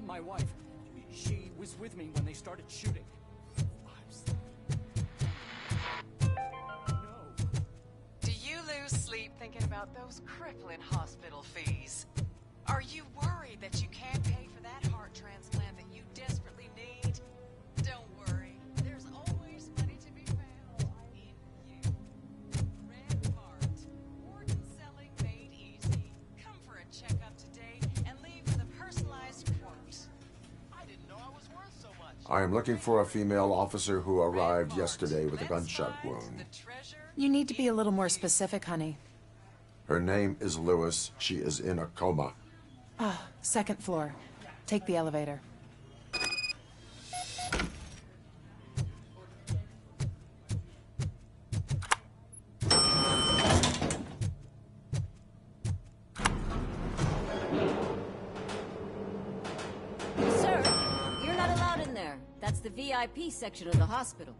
My wife. She was with me when they started shooting. No. Do you lose sleep thinking about those crippling hospital fees? Are you worried that you can't pay for that heart transplant that you desperately need? Don't worry. There's always money to be found in you. Red Mart. Organ selling made easy. Come for a checkup today and leave with a personalized quote. I didn't know I was worth so much. I am looking for a female officer who arrived yesterday with a gunshot wound. You need to be a little more specific, honey. Her name is Lewis. She is in a coma. Ah, second floor. Take the elevator. Sir, you're not allowed in there. That's the VIP section of the hospital.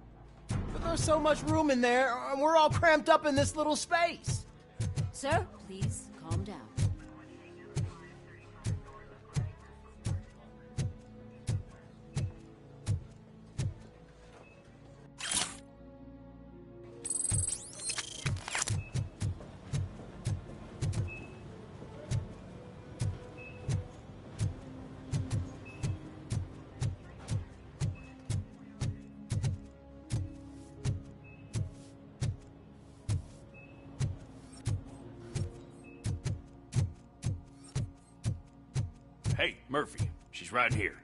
But there's so much room in there, and we're all cramped up in this little space. Sir, please calm down. Hey, Murphy. She's right here.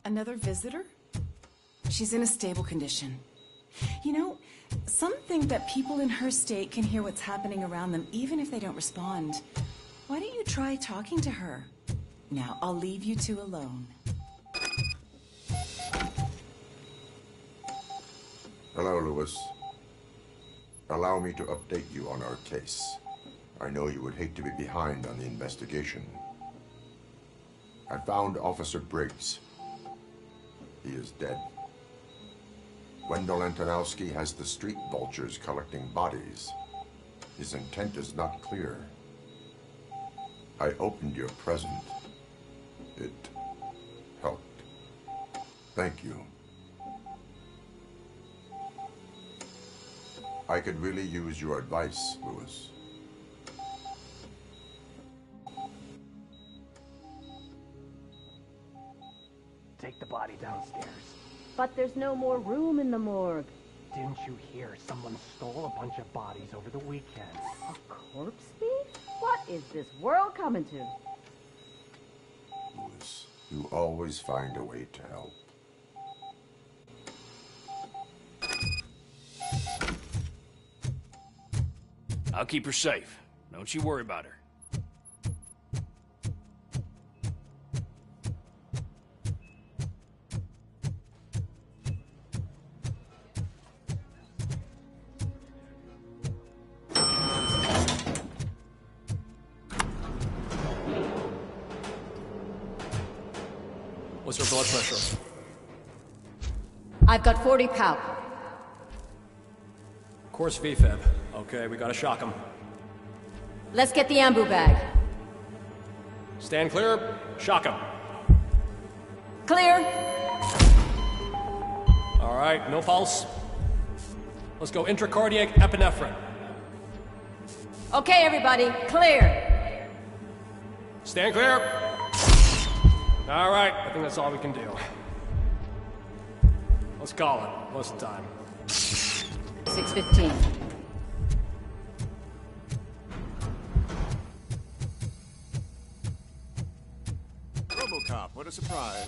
Another visitor? She's in a stable condition. You know, some think that people in her state can hear what's happening around them even if they don't respond. Why don't you try talking to her? Now, I'll leave you two alone. Hello, Lewis. Allow me to update you on our case. I know you would hate to be behind on the investigation. I found Officer Briggs. He is dead. Wendell Antonowski has the street vultures collecting bodies. His intent is not clear. I opened your present. It helped. Thank you. I could really use your advice, Lewis. Take the body downstairs. But there's no more room in the morgue. Didn't you hear someone stole a bunch of bodies over the weekend? A corpse thief? What is this world coming to? Lewis, you always find a way to help. I'll keep her safe. Don't you worry about her. What's her blood pressure? I've got 40 pow. Course VFib. Okay, we gotta shock him. Let's get the ambu bag. Stand clear. Shock him. Clear. All right, no pulse. Let's go intracardiac epinephrine. Okay, everybody, clear. Stand clear. All right, I think that's all we can do. Let's call it. What's the time? 6:15. Robocop, what a surprise.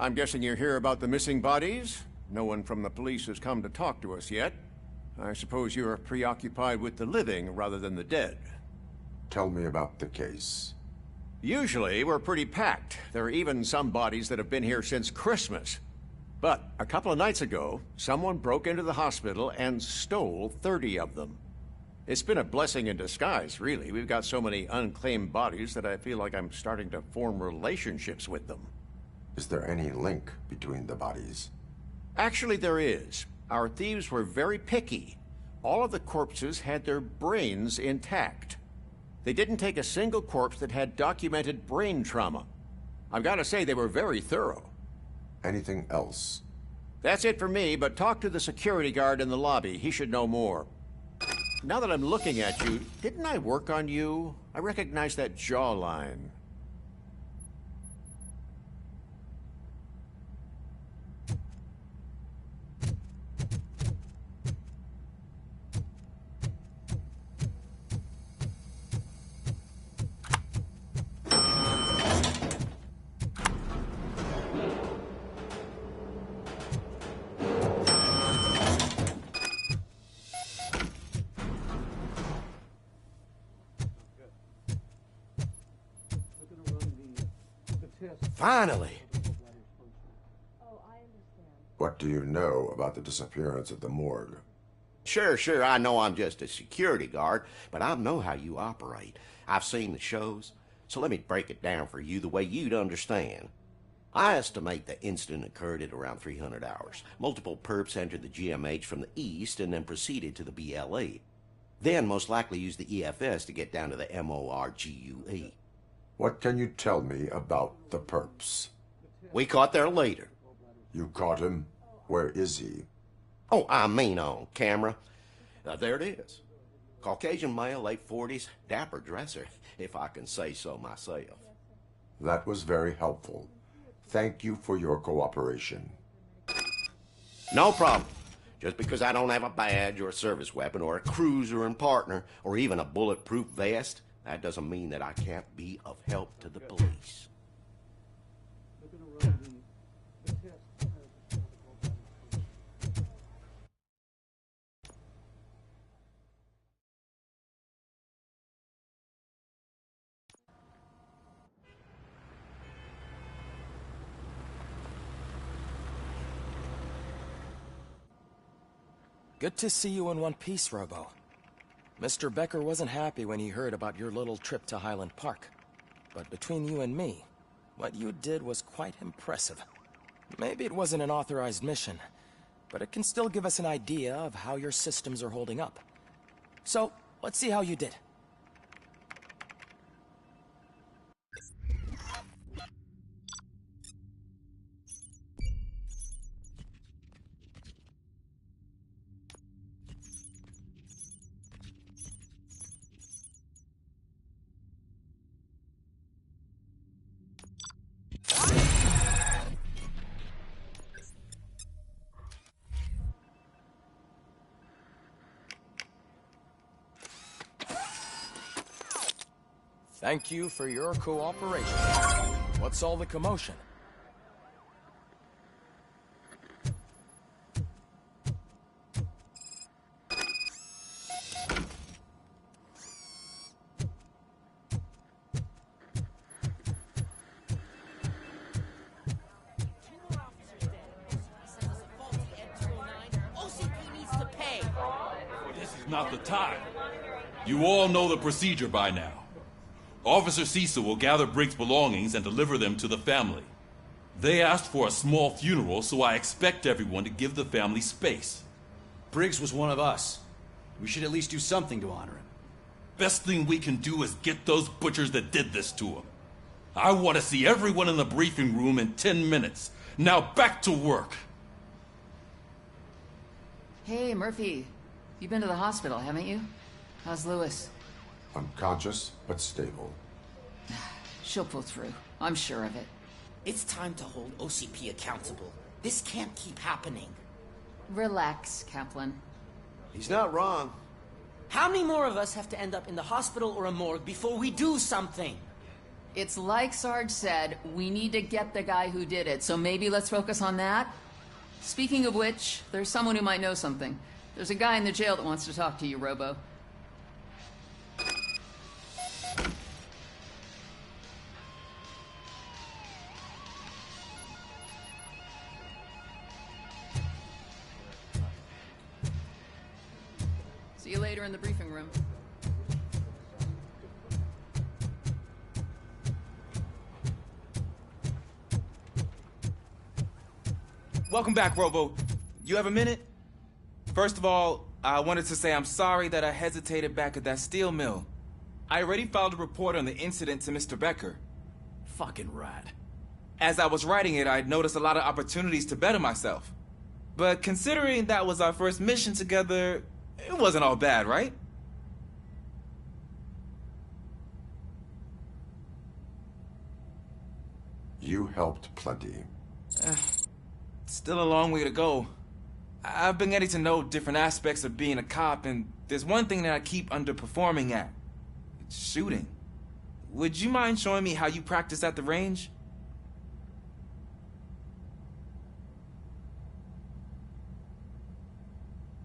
I'm guessing you're here about the missing bodies? No one from the police has come to talk to us yet. I suppose you're preoccupied with the living rather than the dead. Tell me about the case. Usually, we're pretty packed. There are even some bodies that have been here since Christmas. But a couple of nights ago, someone broke into the hospital and stole 30 of them. It's been a blessing in disguise, really. We've got so many unclaimed bodies that I feel like I'm starting to form relationships with them. Is there any link between the bodies? Actually, there is. Our thieves were very picky. All of the corpses had their brains intact. They didn't take a single corpse that had documented brain trauma. I've got to say, they were very thorough. Anything else? That's it for me, but talk to the security guard in the lobby. He should know more. Now that I'm looking at you, didn't I work on you? I recognize that jawline. Finally! What do you know about the disappearance at the morgue? Sure, I know I'm just a security guard, but I know how you operate. I've seen the shows, so let me break it down for you the way you'd understand. I estimate the incident occurred at around 300 hours. Multiple perps entered the GMH from the east and then proceeded to the BLE. Then most likely used the EFS to get down to the MORGUE. What can you tell me about the perps? We caught their leader. You caught him? Where is he? Oh, I mean on camera. There it is. Caucasian male, late 40s, dapper dresser, if I can say so myself. That was very helpful. Thank you for your cooperation. No problem. Just because I don't have a badge or a service weapon or a cruiser and partner or even a bulletproof vest, that doesn't mean that I can't be of help to the police. Good to see you in one piece, Robo. Mr. Becker wasn't happy when he heard about your little trip to Highland Park. But between you and me, what you did was quite impressive. Maybe it wasn't an authorized mission, but it can still give us an idea of how your systems are holding up. So, let's see how you did. Thank you for your cooperation. What's all the commotion? This is not the time. You all know the procedure by now. Officer Cecil will gather Briggs' belongings and deliver them to the family. They asked for a small funeral, so I expect everyone to give the family space. Briggs was one of us. We should at least do something to honor him. Best thing we can do is get those butchers that did this to him. I want to see everyone in the briefing room in 10 minutes. Now back to work. Hey, Murphy. You've been to the hospital, haven't you? How's Lewis? Unconscious, but stable. She'll pull through. I'm sure of it. It's time to hold OCP accountable. This can't keep happening. Relax, Kaplan. He's not wrong. How many more of us have to end up in the hospital or a morgue before we do something? It's like Sarge said, we need to get the guy who did it, so maybe let's focus on that? Speaking of which, there's someone who might know something. There's a guy in the jail that wants to talk to you, Robo. See you later in the briefing room. Welcome back, Robo. You have a minute? First of all, I wanted to say I'm sorry that I hesitated back at that steel mill. I already filed a report on the incident to Mr. Becker. Fucking rad. As I was writing it, I'd noticed a lot of opportunities to better myself. But considering that was our first mission together, it wasn't all bad, right? You helped plenty. Still a long way to go. I've been getting to know different aspects of being a cop, and there's one thing that I keep underperforming at. It's shooting. Would you mind showing me how you practice at the range?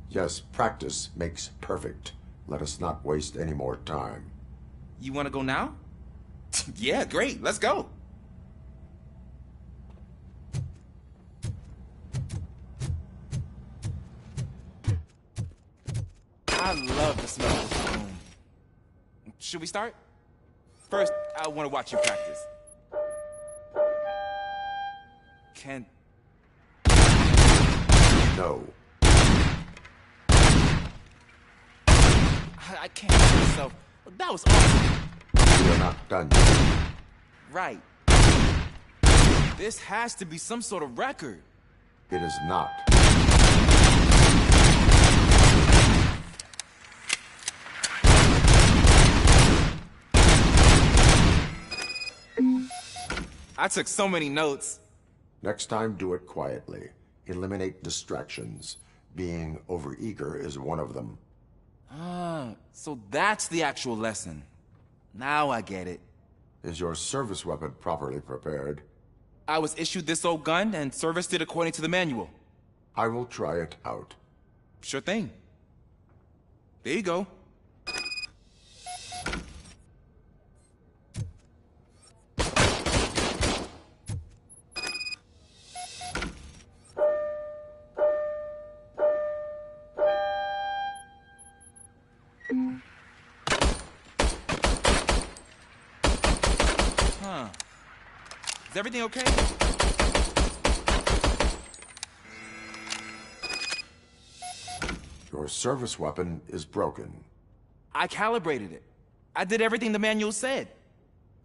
Yes, practice makes perfect. Let us not waste any more time. You want to go now? Yeah, great. Let's go. I love the smell of cologne. Should we start? First, I want to watch you practice. Can... No. I can't help myself. That was awesome. We are not done yet. Right. This has to be some sort of record. It is not. I took so many notes. Next time, do it quietly. Eliminate distractions. Being overeager is one of them. Ah, so that's the actual lesson. Now I get it. Is your service weapon properly prepared? I was issued this old gun and serviced it according to the manual. I will try it out. Sure thing. There you go. Huh. Is everything okay? Your service weapon is broken. I calibrated it. I did everything the manual said.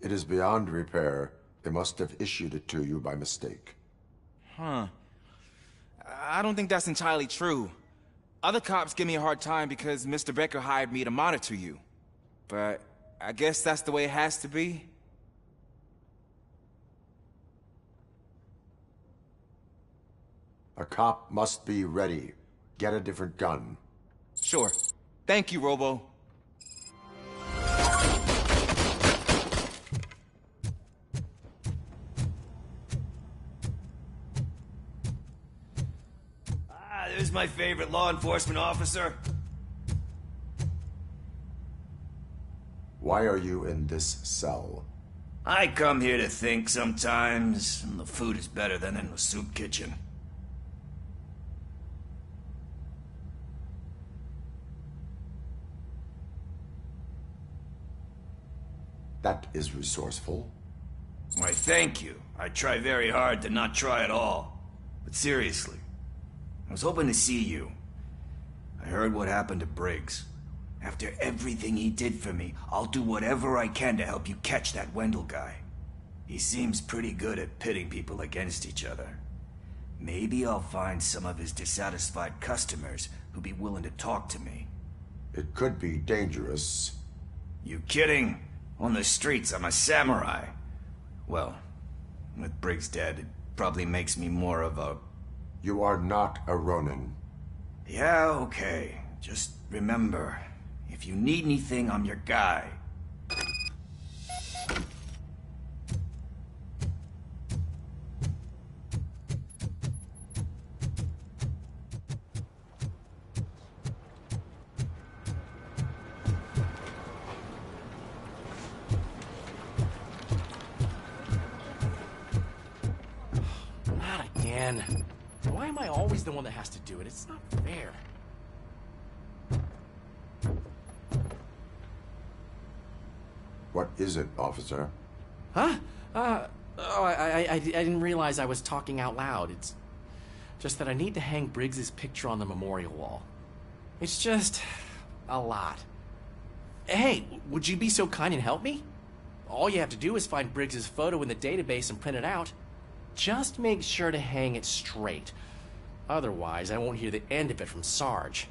It is beyond repair. They must have issued it to you by mistake. Huh. I don't think that's entirely true. Other cops give me a hard time because Mr. Becker hired me to monitor you. But I guess that's the way it has to be. A cop must be ready. Get a different gun. Sure. Thank you, Robo. There's my favorite law enforcement officer. Why are you in this cell? I come here to think sometimes, and the food is better than in the soup kitchen. That is resourceful. Why, thank you. I try very hard to not try at all. But seriously, I was hoping to see you. I heard what happened to Briggs. After everything he did for me, I'll do whatever I can to help you catch that Wendell guy. He seems pretty good at pitting people against each other. Maybe I'll find some of his dissatisfied customers who'd be willing to talk to me. It could be dangerous. You kidding? On the streets, I'm a samurai. Well, with Briggs dead, it probably makes me more of a... You are not a Ronin. Yeah, okay. Just remember, if you need anything, I'm your guy. again. Why am I always the one that has to do it? It's not fair. What is it, officer? Huh? I didn't realize I was talking out loud. It's just that I need to hang Briggs's picture on the memorial wall. It's just a lot. Hey, would you be so kind and help me? All you have to do is find Briggs's photo in the database and print it out. Just make sure to hang it straight. Otherwise, I won't hear the end of it from Sarge.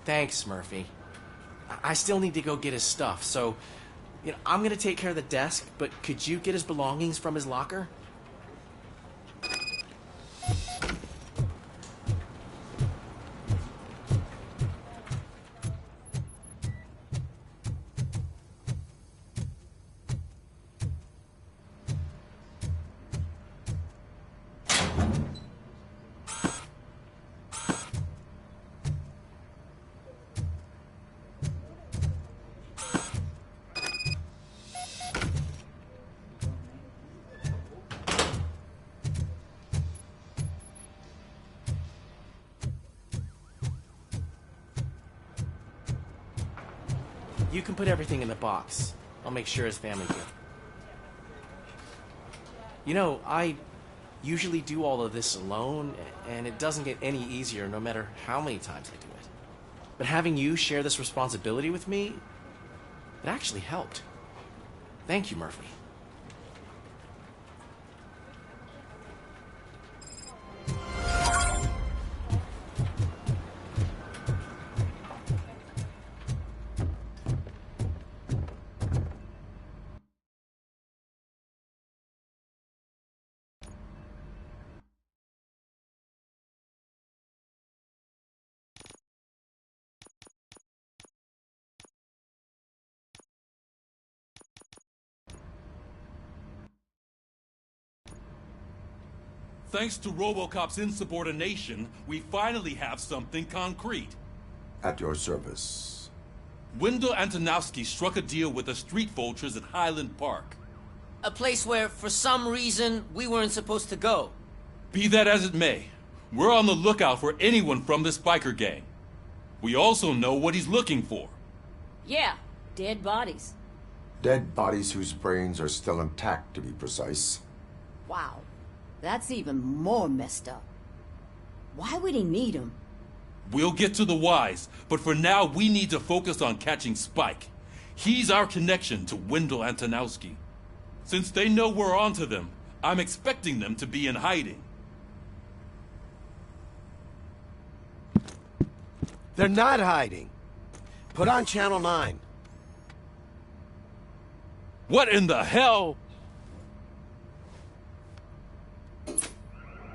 Thanks, Murphy. I still need to go get his stuff, so, I'm gonna take care of the desk, but could you get his belongings from his locker? You can put everything in the box. I'll make sure his family do. I usually do all of this alone, and it doesn't get any easier no matter how many times I do it. But having you share this responsibility with me, it actually helped. Thank you, Murphy. Thanks to Robocop's insubordination, we finally have something concrete. At your service. Wendell Antonowski struck a deal with the street vultures at Highland Park. A place where, for some reason, we weren't supposed to go. Be that as it may, we're on the lookout for anyone from this biker gang. We also know what he's looking for. Yeah, dead bodies. Dead bodies whose brains are still intact, to be precise. Wow. That's even more messed up. Why would he need him? We'll get to the whys, but for now we need to focus on catching Spike. He's our connection to Wendell Antonowski. Since they know we're onto them, I'm expecting them to be in hiding. They're not hiding. Put on Channel 9. What in the hell?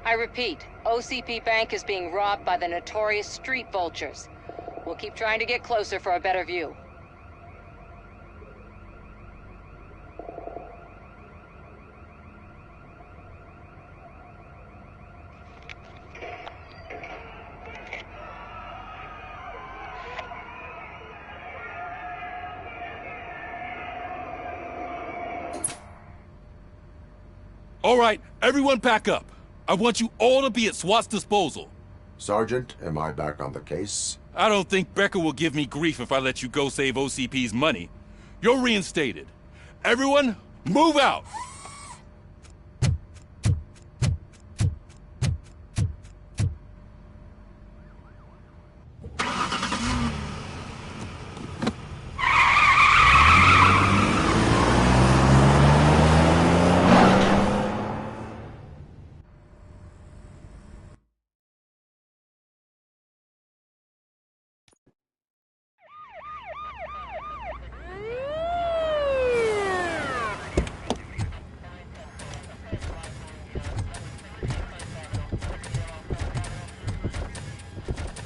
I repeat, OCP Bank is being robbed by the notorious street vultures. We'll keep trying to get closer for a better view. All right, everyone pack up. I want you all to be at SWAT's disposal. Sergeant, am I back on the case? I don't think Becker will give me grief if I let you go save OCP's money. You're reinstated. Everyone, move out!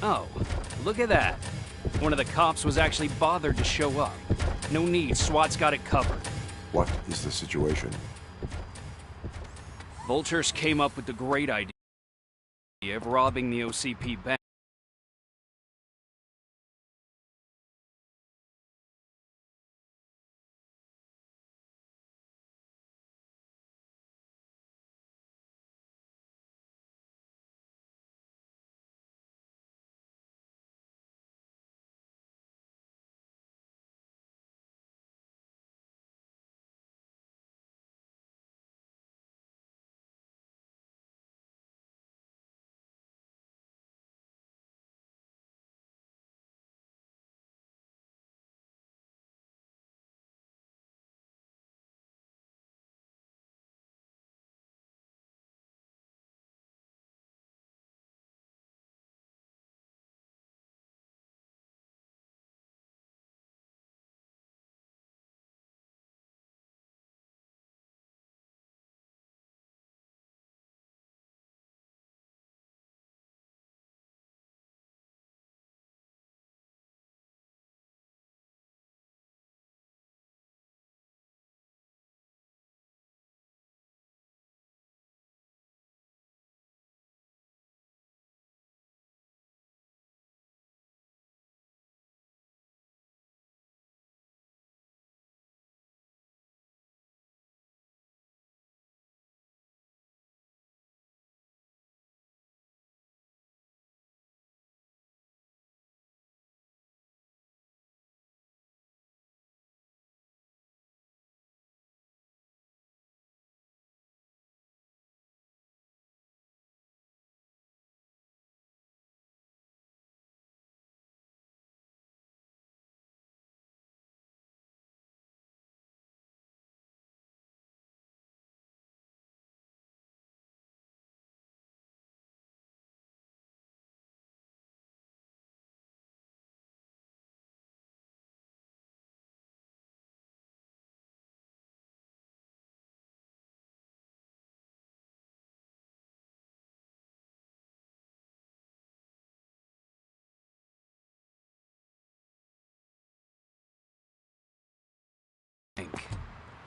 Oh, look at that. One of the cops was actually bothered to show up. No need, SWAT's got it covered. What is the situation? Vultures came up with the great idea of robbing the OCP bank.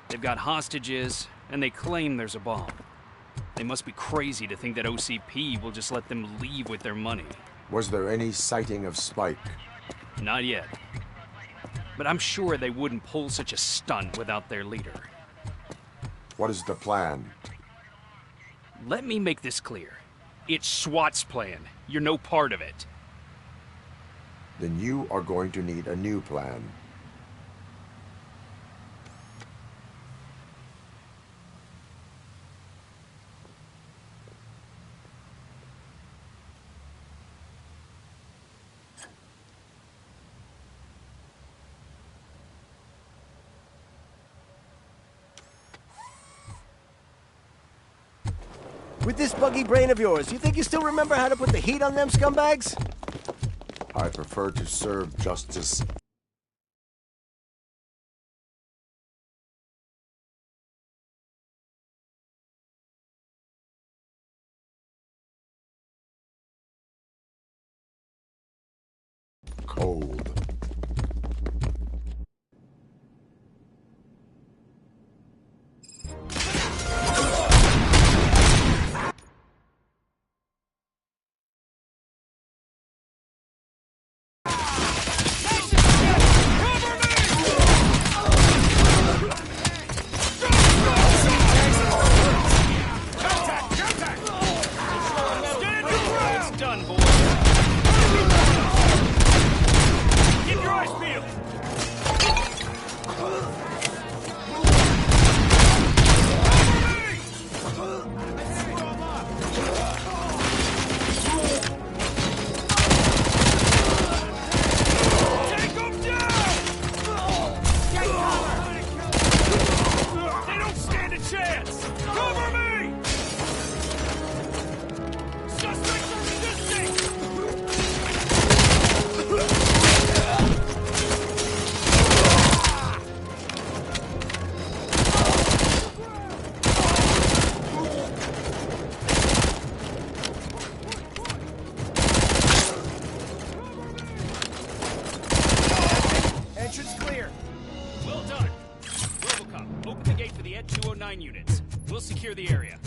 They've got hostages, and they claim there's a bomb. They must be crazy to think that OCP will just let them leave with their money. Was there any sighting of Spike? Not yet. But I'm sure they wouldn't pull such a stunt without their leader. What is the plan? Let me make this clear. It's SWAT's plan. You're no part of it. Then you are going to need a new plan. With this buggy brain of yours, you think you still remember how to put the heat on them scumbags? I prefer to serve justice old. Entrance clear. Well done. Robocop, open the gate for the Ed 209 units. We'll secure the area.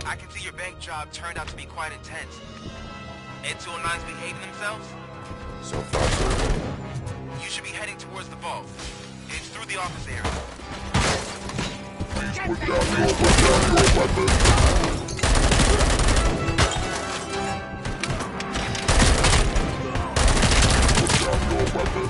I can see your bank job turned out to be quite intense. Ed 209's behaving themselves? So far, so good. You should be heading towards the vault. It's through the office area. Please put down your weapon. Put down your weapon.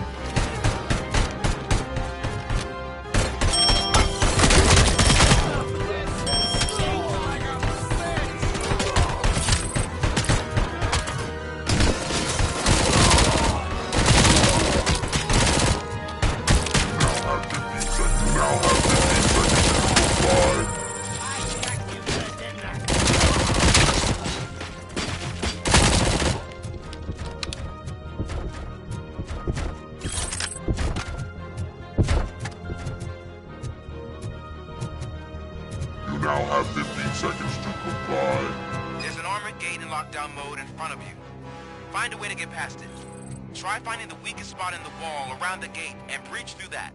You now have 15 seconds to comply. There's an armored gate in lockdown mode in front of you. Find a way to get past it. Try finding the weakest spot in the wall around the gate and breach through that.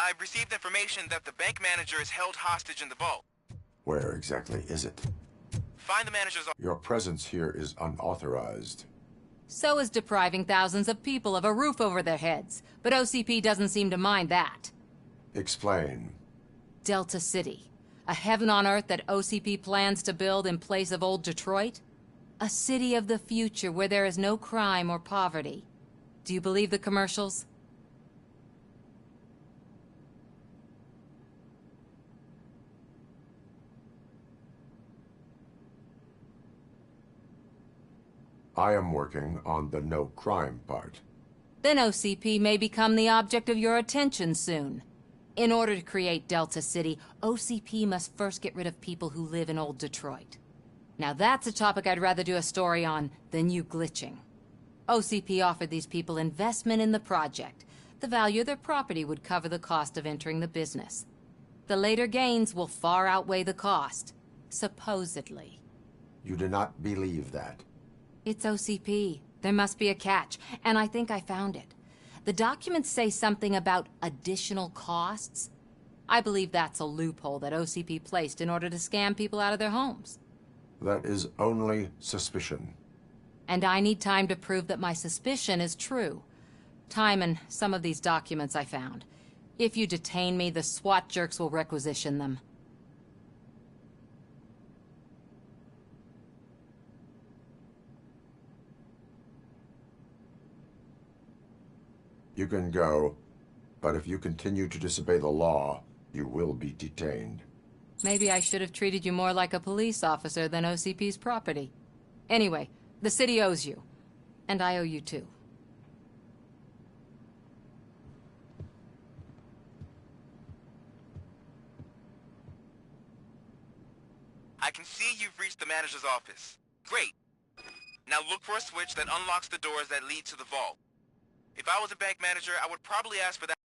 I've received information that the bank manager is held hostage in the vault. Where exactly is it? Find the manager's office. Your presence here is unauthorized. So is depriving thousands of people of a roof over their heads. But OCP doesn't seem to mind that. Explain. Delta City. A heaven on earth that OCP plans to build in place of old Detroit? A city of the future where there is no crime or poverty. Do you believe the commercials? I am working on the no crime part. Then OCP may become the object of your attention soon. In order to create Delta City, OCP must first get rid of people who live in old Detroit. Now that's a topic I'd rather do a story on than you glitching. OCP offered these people investment in the project. The value of their property would cover the cost of entering the business. The later gains will far outweigh the cost, supposedly. You do not believe that? It's OCP. There must be a catch, and I think I found it. The documents say something about additional costs. I believe that's a loophole that OCP placed in order to scam people out of their homes. That is only suspicion. And I need time to prove that my suspicion is true. Time and some of these documents I found. If you detain me, the SWAT jerks will requisition them. You can go, but if you continue to disobey the law, you will be detained. Maybe I should have treated you more like a police officer than OCP's property. Anyway, the city owes you. And I owe you too. I can see you've reached the manager's office. Great. Now look for a switch that unlocks the doors that lead to the vault. If I was a bank manager, I would probably ask for that.